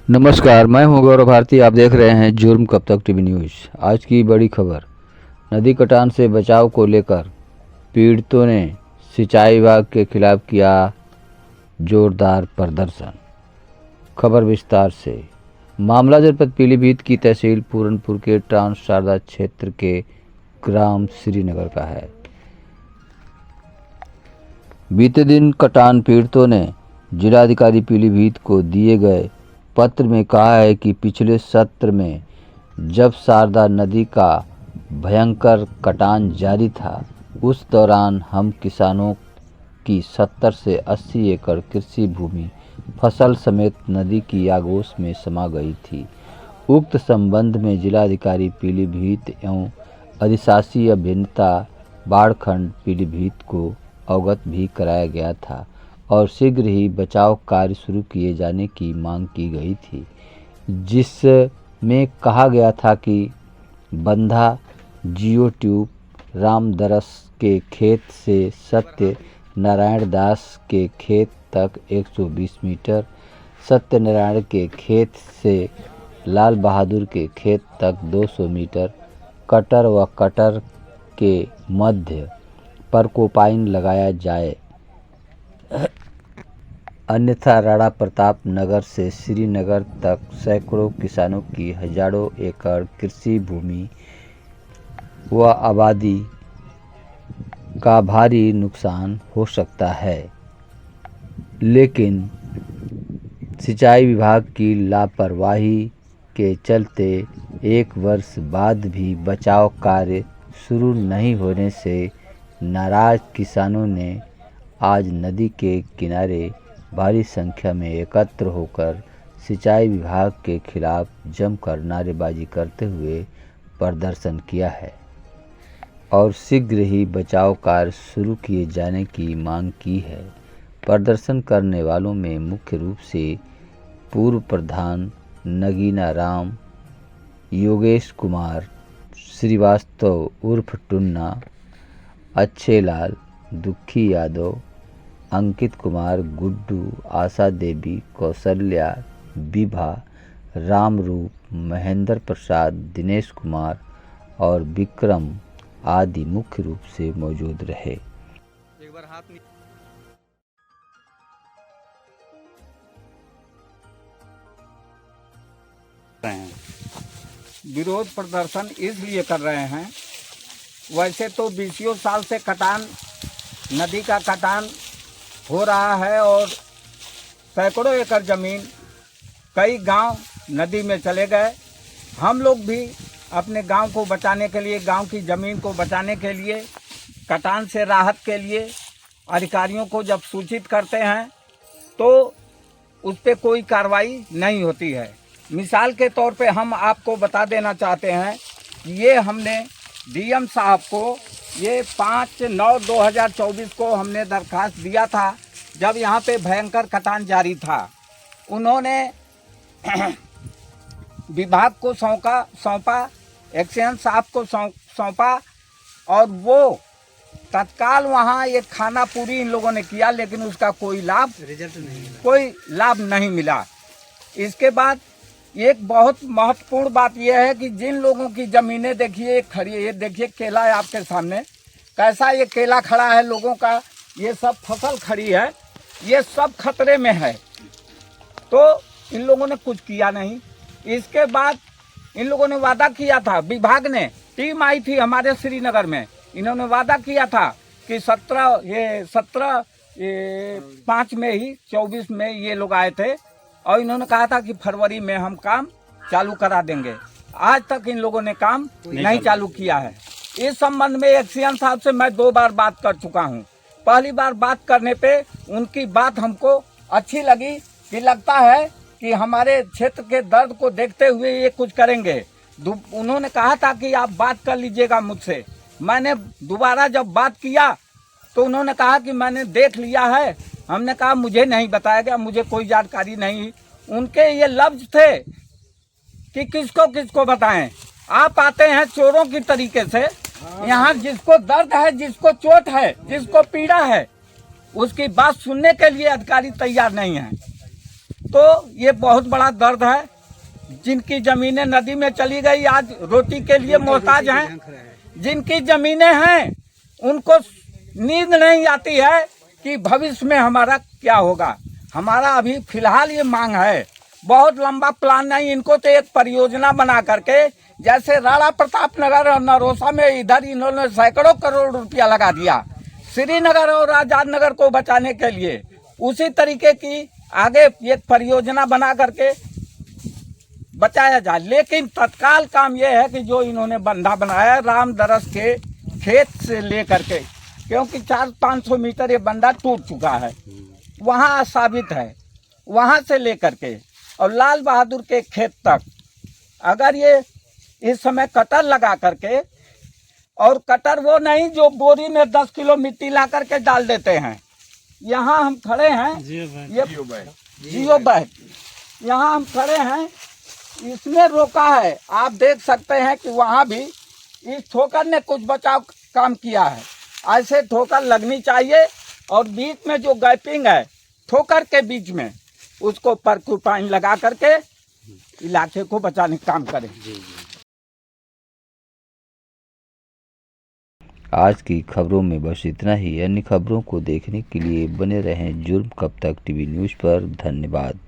नमस्कार, मैं हूं गौरव भारती। आप देख रहे हैं जुर्म कब तक टीवी न्यूज़। आज की बड़ी खबर, नदी कटान से बचाव को लेकर पीड़ितों ने सिंचाई विभाग के खिलाफ किया जोरदार प्रदर्शन। खबर विस्तार से। मामला जनपद पीलीभीत की तहसील पूरनपुर के ट्रांस शारदा क्षेत्र के ग्राम श्रीनगर का है। बीते दिन कटान पीड़ितों ने जिलाधिकारी पीलीभीत को दिए गए पत्र में कहा है कि पिछले सत्र में जब शारदा नदी का भयंकर कटान जारी था, उस दौरान हम किसानों की 70 से 80 एकड़ कृषि भूमि फसल समेत नदी की आगोश में समा गई थी। उक्त संबंध में जिलाधिकारी पीलीभीत एवं अधिशासी अभियंता बाढ़खंड पीलीभीत को अवगत भी कराया गया था और शीघ्र ही बचाव कार्य शुरू किए जाने की मांग की गई थी, जिसमें कहा गया था कि बंधा जियो ट्यूब रामदरस के खेत से सत्य नारायण दास के खेत तक 120 मीटर, सत्यनारायण के खेत से लाल बहादुर के खेत तक 200 मीटर, कटर व कटर के मध्य पर कोपाइन लगाया जाए, अन्यथा राणा प्रताप नगर से श्रीनगर तक सैकड़ों किसानों की हजारों एकड़ कृषि भूमि व आबादी का भारी नुकसान हो सकता है। लेकिन सिंचाई विभाग की लापरवाही के चलते 1 वर्ष बाद भी बचाव कार्य शुरू नहीं होने से नाराज किसानों ने आज नदी के किनारे भारी संख्या में एकत्र होकर सिंचाई विभाग के खिलाफ जमकर नारेबाजी करते हुए प्रदर्शन किया है और शीघ्र ही बचाव कार्य शुरू किए जाने की मांग की है। प्रदर्शन करने वालों में मुख्य रूप से पूर्व प्रधान नगीना राम, योगेश कुमार श्रीवास्तव उर्फ टुन्ना, अच्छे लाल, दुखी यादव, अंकित कुमार, गुड्डू, आशा देवी, कौशल्या, विभा, रामरूप, महेंद्र प्रसाद, दिनेश कुमार और विक्रम आदि मुख्य रूप से मौजूद रहे। एक बार हाथ विरोध प्रदर्शन इसलिए कर रहे हैं, वैसे तो 20 साल से कटान, नदी का कटान हो रहा है और सैकड़ों एकड़ जमीन, कई गांव नदी में चले गए। हम लोग भी अपने गांव को बचाने के लिए, गांव की ज़मीन को बचाने के लिए, कटान से राहत के लिए अधिकारियों को जब सूचित करते हैं तो उस पर कोई कार्रवाई नहीं होती है। मिसाल के तौर पे हम आपको बता देना चाहते हैं कि ये हमने डीएम साहब को ये 5/9/2024 को हमने दरखास्त दिया था, जब यहाँ पे भयंकर कटान जारी था। उन्होंने विभाग को सौंपा, एक्शन साहब को सौंपा और वो तत्काल वहाँ एक खाना पूरी इन लोगों ने किया, लेकिन उसका कोई लाभ नहीं मिला। इसके बाद एक बहुत महत्वपूर्ण बात यह है कि जिन लोगों की ज़मीनें देखिए खड़ी है, ये देखिए केला है आपके सामने, कैसा ये केला खड़ा है, लोगों का ये सब फसल खड़ी है, ये सब खतरे में है। तो इन लोगों ने कुछ किया नहीं। इसके बाद इन लोगों ने वादा किया था, विभाग ने टीम आई थी हमारे श्रीनगर में, इन्होंने वादा किया था कि 5 में ही 24 में ये लोग आए थे और इन्होंने कहा था कि फरवरी में हम काम चालू करा देंगे। आज तक इन लोगों ने काम नहीं चालू किया है। इस संबंध में एक्सीएन साहब से मैं 2 बार बात कर चुका हूं। पहली बार बात करने पे उनकी बात हमको अच्छी लगी कि लगता है कि हमारे क्षेत्र के दर्द को देखते हुए ये कुछ करेंगे। उन्होंने कहा था कि आप बात कर लीजिएगा मुझसे। मैंने दोबारा जब बात किया तो उन्होंने कहा कि मैंने देख लिया है। हमने कहा मुझे नहीं बताया गया, मुझे कोई जानकारी नहीं। उनके ये लफ्ज थे कि किसको किसको बताएं। आप आते हैं चोरों की तरीके से, यहाँ जिसको दर्द है, जिसको चोट है, जिसको पीड़ा है, उसकी बात सुनने के लिए अधिकारी तैयार नहीं है। तो ये बहुत बड़ा दर्द है। जिनकी जमीनें नदी में चली गई आज रोटी के लिए मोहताज हैं, जिनकी जमीनें हैं उनको नींद नहीं आती है कि भविष्य में हमारा क्या होगा। हमारा अभी फिलहाल ये मांग है, बहुत लंबा प्लान नहीं, इनको तो एक परियोजना बना करके, जैसे राणा प्रताप नगर और नरोसा में इधर इन्होंने सैकड़ों करोड़ रुपया लगा दिया श्रीनगर और आजाद नगर को बचाने के लिए, उसी तरीके की आगे एक परियोजना बना करके बचाया जाए। लेकिन तत्काल काम यह है कि जो इन्होंने बंधा बनाया राम दरस के खेत से लेकर के, क्योंकि 400-500 मीटर ये बंधा टूट चुका है, वहाँ साबित है, वहाँ से लेकर के और लाल बहादुर के खेत तक अगर ये इस समय कटर लगा करके, और कटर वो नहीं जो बोरी में 10 किलो मिट्टी ला करके डाल देते हैं। यहाँ हम खड़े हैं, ये जियो बैग यहाँ हम खड़े हैं, इसने रोका है। आप देख सकते हैं कि वहाँ भी इस ठोकर ने कुछ बचाव काम किया है। ऐसे ठोकर लगनी चाहिए और बीच में जो गैपिंग है ठोकर के बीच में, उसको परक्यूपाइन लगा करके इलाके को बचाने का काम करें। आज की खबरों में बस इतना ही। अन्य खबरों को देखने के लिए बने रहें जुर्म कब तक टीवी न्यूज़ पर। धन्यवाद।